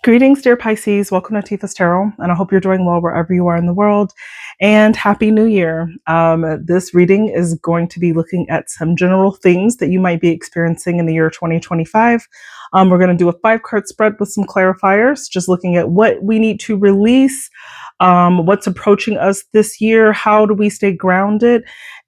Greetings, dear Pisces. Welcome to Pisces Tarot, and I hope you're doing well wherever you are in the world. And Happy New Year. This reading is going to be looking at some general themes that you might be experiencing in the year 2025. We're going to do a 5-card spread with some clarifiers, just looking at what we need to release, what's approaching us this year, how do we stay grounded,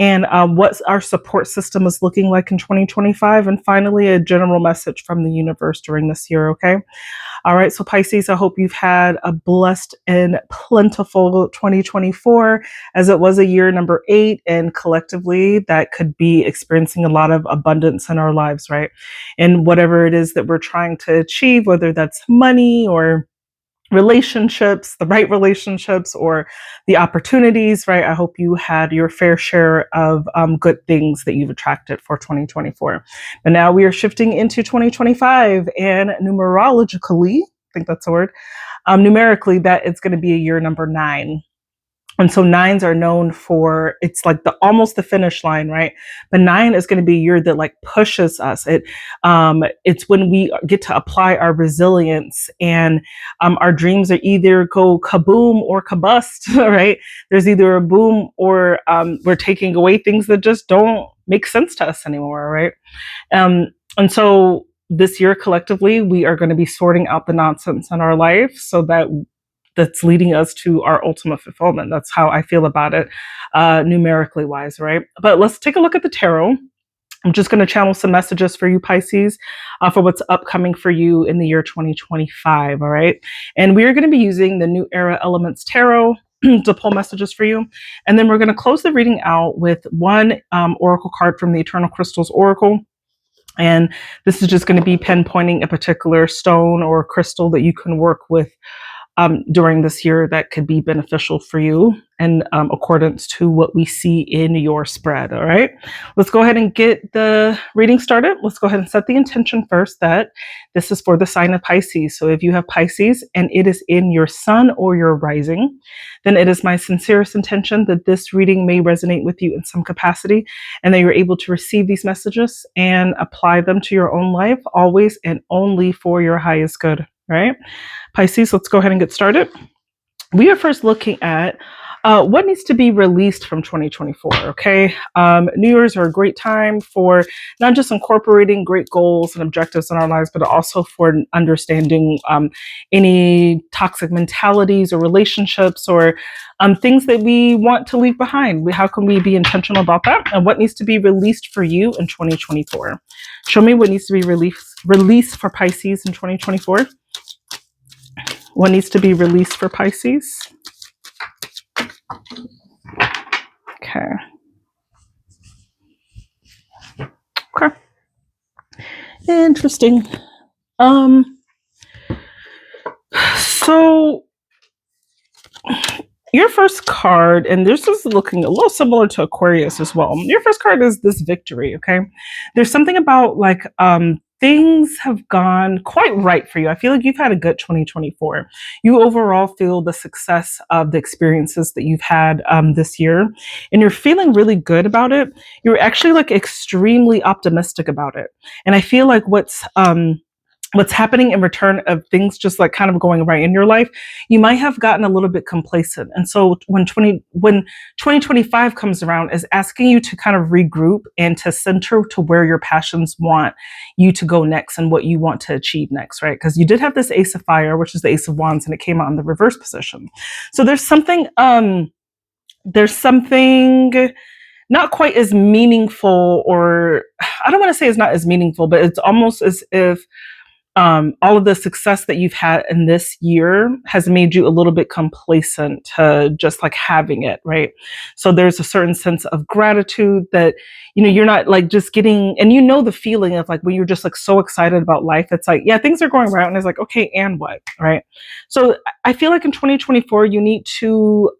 and what our support system is looking like in 2025. And finally, a general message from the universe during this year, okay? All right, so Pisces, I hope you've had a blessed and plentiful 2024, as it was a year number 8, and collectively that could be experiencing a lot of abundance in our lives, right? And whatever it is that we're trying to achieve, whether that's money or relationships, the right relationships, or the opportunities, right? I hope you had your fair share of good things that you've attracted for 2024. But now we are shifting into 2025, and numerologically, I think that's the word, numerically, that it's going to be a year number 9. And so 9s are known for, it's like almost the finish line, right? But 9 is going to be a year that like pushes us. It's when we get to apply our resilience, and our dreams are either go kaboom or kabust, right? There's either a boom or we're taking away things that just don't make sense to us anymore, right? And so this year collectively, we are going to be sorting out the nonsense in our life so that that's leading us to our ultimate fulfillment. That's how I feel about it, numerically wise, right? But let's take a look at the tarot. I'm just going to channel some messages for you, Pisces, for what's upcoming for you in the year 2025, all right? And we are going to be using the New Era Elements Tarot to pull messages for you. And then we're going to close the reading out with one oracle card from the Eternal Crystals Oracle. And this is just going to be pinpointing a particular stone or crystal that you can work with during this year that could be beneficial for you in accordance to what we see in your spread. All right, let's go ahead and get the reading started. Let's go ahead and set the intention first that this is for the sign of Pisces. So if you have Pisces and it is in your sun or your rising, then it is my sincerest intention that this reading may resonate with you in some capacity, and that you're able to receive these messages and apply them to your own life, always and only for your highest good. Right? Pisces, let's go ahead and get started. We are first looking at what needs to be released from 2024, okay? New Year's are a great time for not just incorporating great goals and objectives in our lives, but also for understanding any toxic mentalities or relationships or things that we want to leave behind. How can we be intentional about that? And what needs to be released for you in 2024? Show me what needs to be released for Pisces in 2024. What needs to be released for Pisces? Okay. Okay. Interesting. So your first card, and this is looking a little similar to Aquarius as well. Your first card is this victory, okay? There's something about like things have gone quite right for you. I feel like you've had a good 2024. You overall feel the success of the experiences that you've had this year, and you're feeling really good about it. You're actually like extremely optimistic about it. And I feel like what's happening in return of things just like kind of going right in your life, you might have gotten a little bit complacent. And so when 2025 comes around, is asking you to kind of regroup and to center to where your passions want you to go next and what you want to achieve next, right? Because you did have this Ace of Fire, which is the Ace of Wands, and it came out in the reverse position. So there's something not quite as meaningful, or I don't want to say it's not as meaningful, but it's almost as if all of the success that you've had in this year has made you a little bit complacent to just like having it, right? So there's a certain sense of gratitude that, you're not like just getting, and the feeling of like when you're just like so excited about life, it's like, yeah, things are going right. And it's like, okay, and what, right? So I feel like in 2024, you need to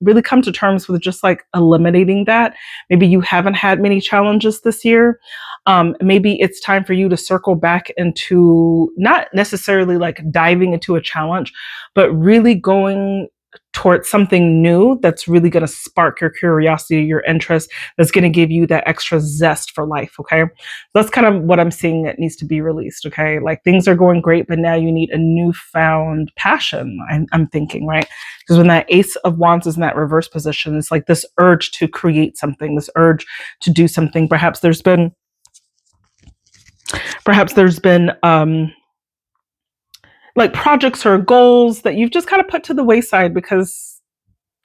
really come to terms with just like eliminating that. Maybe you haven't had many challenges this year. Maybe it's time for you to circle back into not necessarily like diving into a challenge, but really going towards something new that's really going to spark your curiosity, your interest, that's going to give you that extra zest for life. Okay. That's kind of what I'm seeing that needs to be released. Okay. Like things are going great, but now you need a newfound passion. I'm thinking, right? Because when that Ace of Wands is in that reverse position, it's like this urge to create something, this urge to do something. Perhaps there's been like projects or goals that you've just kind of put to the wayside because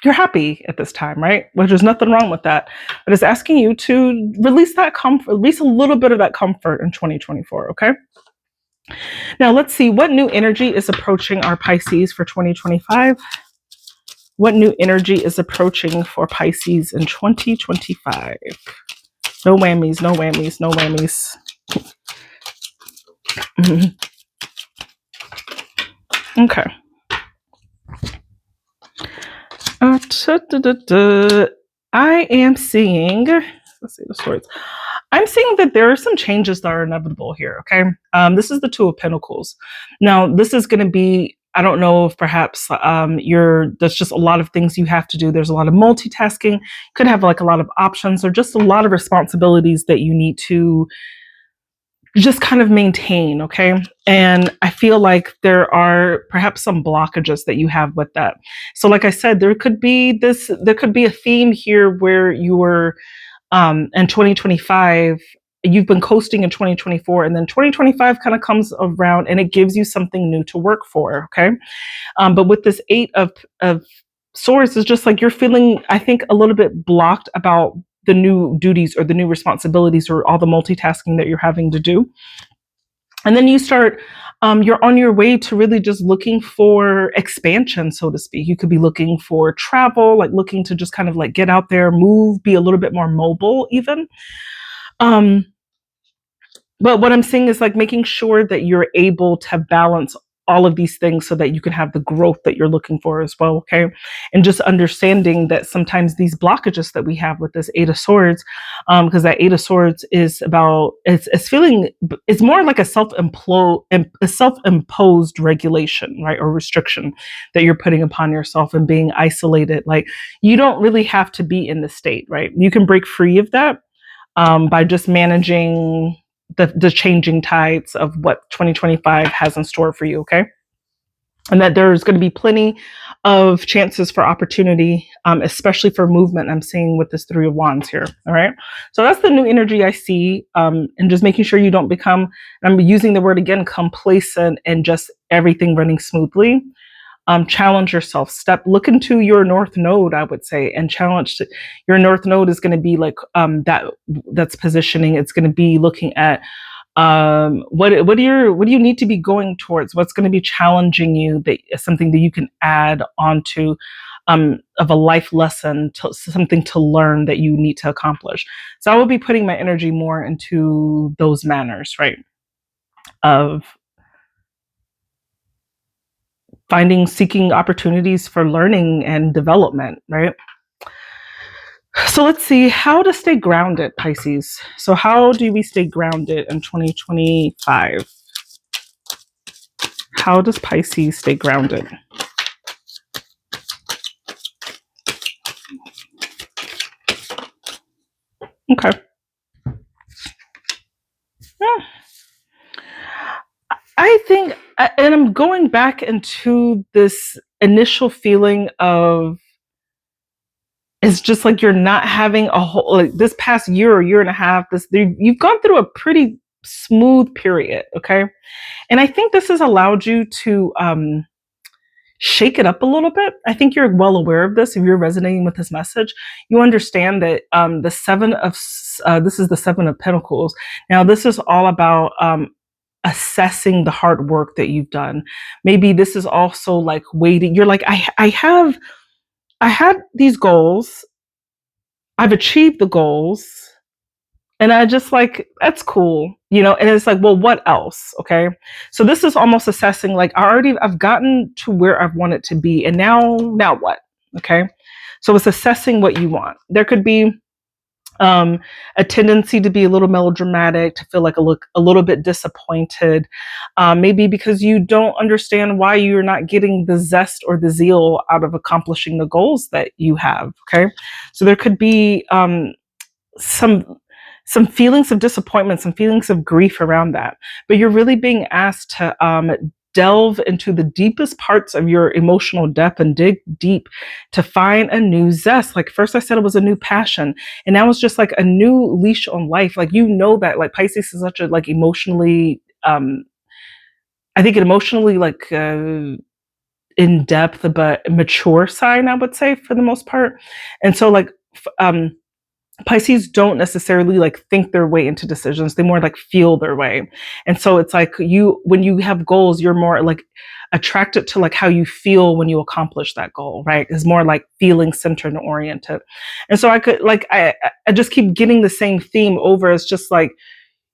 you're happy at this time, right? Which there's nothing wrong with that. But it's asking you to release that comfort, release a little bit of that comfort in 2024, okay? Now let's see what new energy is approaching our Pisces for 2025. What new energy is approaching for Pisces in 2025? No whammies, no whammies, no whammies. Okay. I am seeing, let's see the swords. I'm seeing that there are some changes that are inevitable here. Okay. This is the Two of Pentacles. Now, this is going to be, I don't know if perhaps there's just a lot of things you have to do. There's a lot of multitasking. You could have like a lot of options or just a lot of responsibilities that you need to just kind of maintain, okay? And I feel like there are perhaps some blockages that you have with that. So like I said, there could be a theme here where you were in 2025, you've been coasting in 2024, and then 2025 kind of comes around and it gives you something new to work for, okay? But with this Eight of Swords, it's just like you're feeling, I think, a little bit blocked about the new duties or the new responsibilities or all the multitasking that you're having to do. And then you start, you're on your way to really just looking for expansion, so to speak. You could be looking for travel, like looking to just kind of like get out there, move, be a little bit more mobile even. But what I'm saying is like making sure that you're able to balance all of these things so that you can have the growth that you're looking for as well, okay? And just understanding that sometimes these blockages that we have with this Eight of Swords, because that Eight of Swords is about, it's feeling, it's more like a self-imposed regulation, right? Or restriction that you're putting upon yourself and being isolated. Like you don't really have to be in the state, right? You can break free of that by just managing the changing tides of what 2025 has in store for you, okay? And that there's going to be plenty of chances for opportunity, especially for movement. I'm seeing with this Three of Wands here, all right? So that's the new energy I see, and just making sure you don't become, I'm using the word again, complacent and just everything running smoothly. Challenge yourself. Look into your North Node, I would say, and challenge. Your North Node is going to be like that's positioning. It's going to be looking at what do you need to be going towards? What's going to be challenging you? That is something that you can add onto of a life lesson, something to learn that you need to accomplish. So I will be putting my energy more into those manners, right? Of seeking opportunities for learning and development, right? So let's see how to stay grounded, Pisces. So how do we stay grounded in 2025? How does Pisces stay grounded? Okay. Yeah. I think, and I'm going back into this initial feeling of, it's just like you're not having a whole, like this past year or year and a half, you've gone through a pretty smooth period, okay? And I think this has allowed you to shake it up a little bit. I think you're well aware of this. If you're resonating with this message, you understand that this is the Seven of Pentacles. Now, this is all about assessing the hard work that you've done. Maybe this is also like waiting. You're like, I had these goals. I've achieved the goals. And I just like, that's cool, you know? And it's like, well, what else? Okay. So this is almost assessing, like, I've gotten to where I've wanted to be. And now what? Okay. So it's assessing what you want. There could be um, a tendency to be a little melodramatic, to feel like a little bit disappointed, maybe because you don't understand why you're not getting the zest or the zeal out of accomplishing the goals that you have. Okay, so there could be some feelings of disappointment, some feelings of grief around that, but you're really being asked to delve into the deepest parts of your emotional depth and dig deep to find a new zest. Like first I said it was a new passion, and now it's just like a new leash on life. Like you know that like Pisces is such a like emotionally I think emotionally like in depth but mature sign, I would say, for the most part. And so like Pisces don't necessarily like think their way into decisions. They more like feel their way. And so it's like when you have goals, you're more like attracted to like how you feel when you accomplish that goal, right? It's more like feeling centered and oriented. And so I could like, I just keep getting the same theme over. It's just like,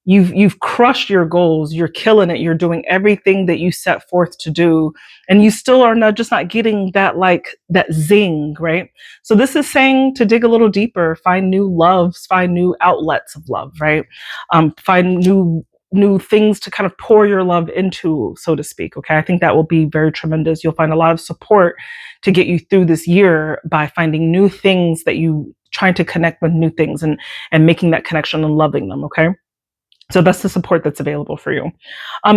you've crushed your goals, you're killing it, you're doing everything that you set forth to do, and you still are not getting that like that zing, right? So this is saying to dig a little deeper, find new loves, find new outlets of love, right? Find new things to kind of pour your love into, so to speak. Okay, I think that will be very tremendous. You'll find a lot of support to get you through this year by finding new things that you trying to connect with new things and making that connection and loving them. Okay, so that's the support that's available for you.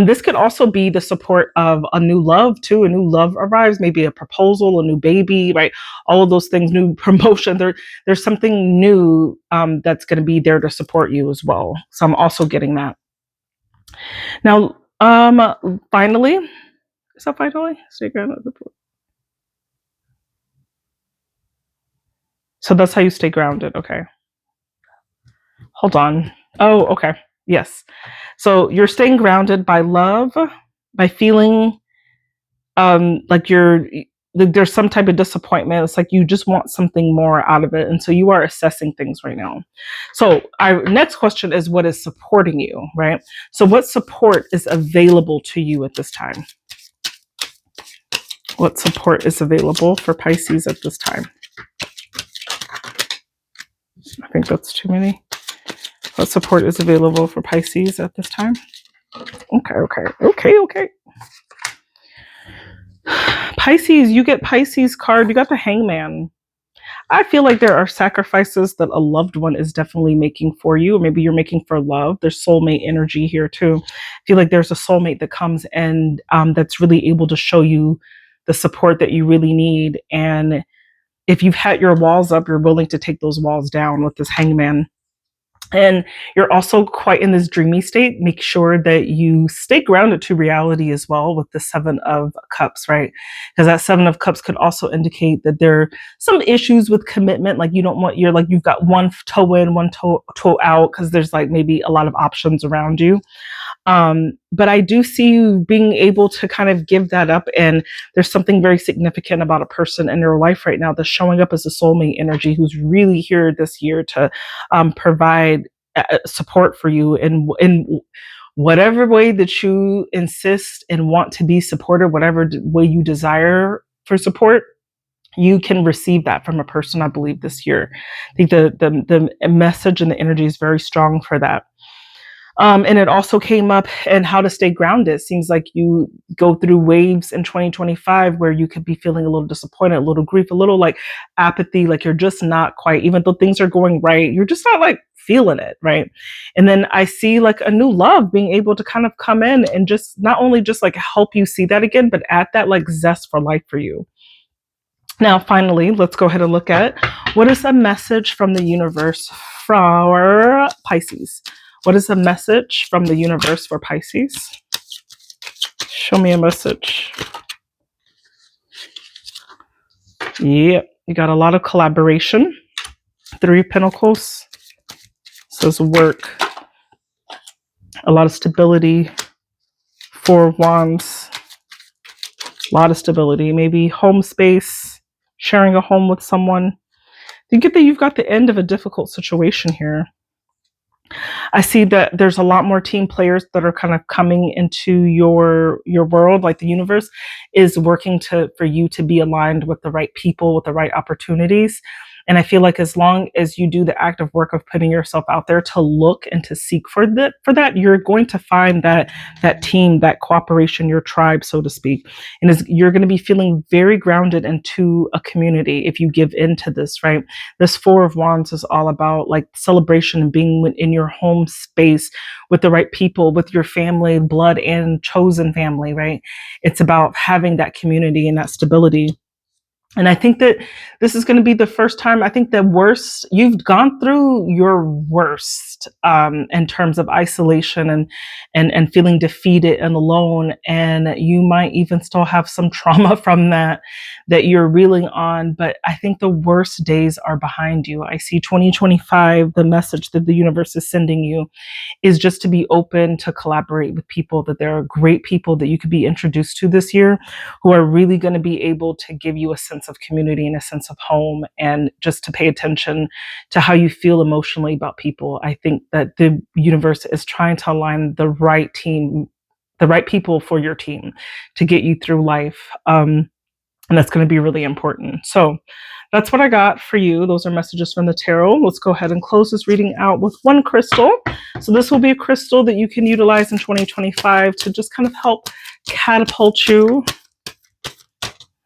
This could also be the support of a new love too. A new love arrives, maybe a proposal, a new baby, right? All of those things, new promotion. There's something new that's going to be there to support you as well. So I'm also getting that. Now, finally, is that finally? So that's how you stay grounded. Okay. Hold on. Oh, okay. Yes. So you're staying grounded by love, by feeling like there's some type of disappointment. It's like you just want something more out of it. And so you are assessing things right now. So our next question is, what is supporting you, right? So what support is available to you at this time? What support is available for Pisces at this time? I think that's too many. What support is available for Pisces at this time? Okay. Pisces, you get Pisces card. You got the Hangman. I feel like there are sacrifices that a loved one is definitely making for you, or maybe you're making for love. There's soulmate energy here too. I feel like there's a soulmate that comes and that's really able to show you the support that you really need. And if you've had your walls up, you're willing to take those walls down with this Hangman. And you're also quite in this dreamy state. Make sure that you stay grounded to reality as well with the Seven of Cups, right? Because that Seven of Cups could also indicate that there are some issues with commitment. Like you don't want, you're like, you've got one toe in, one toe out, because there's like maybe a lot of options around you. But I do see you being able to kind of give that up. And there's something very significant about a person in your life right now that's showing up as a soulmate energy who's really here this year to provide support for you in whatever way that you insist and want to be supported, whatever way you desire for support. You can receive that from a person, I believe, this year. I think the message and the energy is very strong for that. And it also came up in how to stay grounded. Seems like you go through waves in 2025 where you could be feeling a little disappointed, a little grief, a little like apathy, like you're just not quite, even though things are going right, you're just not like feeling it, right? And then I see like a new love being able to kind of come in and just not only just like help you see that again, but add that like zest for life for you. Now, finally, let's go ahead and look at what is a message from the universe for Pisces. What is a message from the universe for Pisces? Show me a message. Yep, you got a lot of collaboration. Three of Pentacles says work. A lot of stability. Four of Wands. A lot of stability. Maybe home space. Sharing a home with someone. You get that you've got the end of a difficult situation here. I see that there's a lot more team players that are kind of coming into your world. Like the universe is working for you to be aligned with the right people, with the right opportunities. And I feel like as long as you do the active work of putting yourself out there to look and to seek for that, you're going to find that team, that cooperation, your tribe, so to speak. And you're going to be feeling very grounded into a community if you give into this, right? This Four of Wands is all about like celebration and being in your home space with the right people, with your family, blood and chosen family, right? It's about having that community and that stability. And I think that this is going to be the first time, I think the worst, you've gone through your worst in terms of isolation and feeling defeated and alone. And you might even still have some trauma from that you're reeling on. But I think the worst days are behind you. I see 2025, the message that the universe is sending you is just to be open to collaborate with people, that there are great people that you could be introduced to this year who are really going to be able to give you a sense of community and a sense of home, and just to pay attention to how you feel emotionally about people. I think that the universe is trying to align the right team, the right people for your team to get you through life. And that's going to be really important. So that's what I got for you. Those are messages from the tarot. Let's go ahead and close this reading out with one crystal. So this will be a crystal that you can utilize in 2025 to just kind of help catapult you.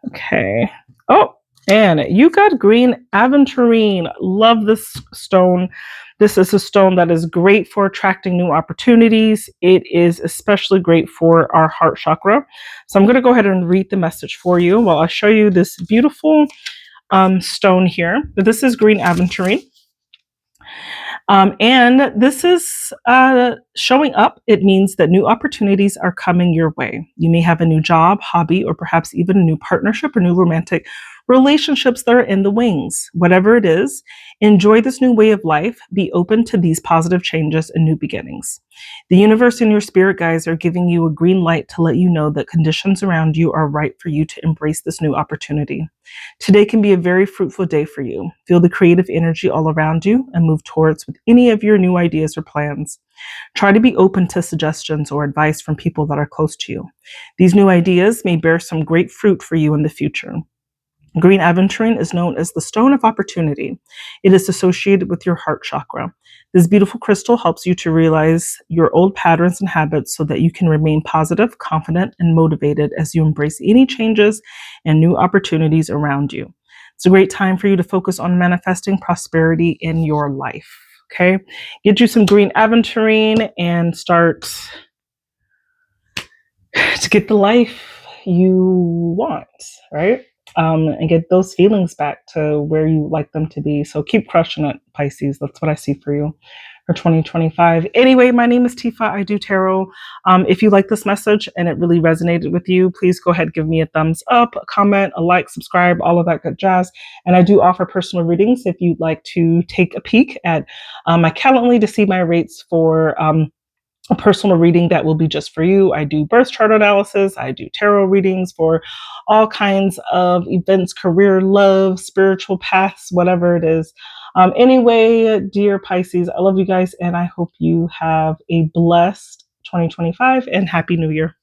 Okay. Oh, and you got green aventurine. Love this stone. This is a stone that is great for attracting new opportunities. It is especially great for our heart chakra. So I'm going to go ahead and read the message for you while I show you this beautiful stone here. This is green aventurine. And this is showing up. It means that new opportunities are coming your way. You may have a new job, hobby, or perhaps even a new partnership or new romantic relationships that are in the wings. Whatever it is, enjoy this new way of life. Be open to these positive changes and new beginnings. The universe and your spirit guides are giving you a green light to let you know that conditions around you are right for you to embrace this new opportunity. Today can be a very fruitful day for you. Feel the creative energy all around you and move towards with any of your new ideas or plans. Try to be open to suggestions or advice from people that are close to you. These new ideas may bear some great fruit for you in the future. Green aventurine is known as the stone of opportunity. It is associated with your heart chakra. This beautiful crystal helps you to realize your old patterns and habits so that you can remain positive, confident, and motivated as you embrace any changes and new opportunities around you. It's a great time for you to focus on manifesting prosperity in your life. Okay? Get you some green aventurine and start to get the life you want, right? And get those feelings back to where you like them to be. So keep crushing it, Pisces. That's what I see for you for 2025. Anyway, my name is Tifa. I do tarot. If you like this message and it really resonated with you, please go ahead, give me a thumbs up, a comment, a like, subscribe, all of that good jazz. And I do offer personal readings if you'd like to take a peek at my Calendly to see my rates for a personal reading that will be just for you. I do birth chart analysis. I do tarot readings for all kinds of events, career, love, spiritual paths, whatever it is. Anyway, dear Pisces, I love you guys, and I hope you have a blessed 2025 and Happy New Year.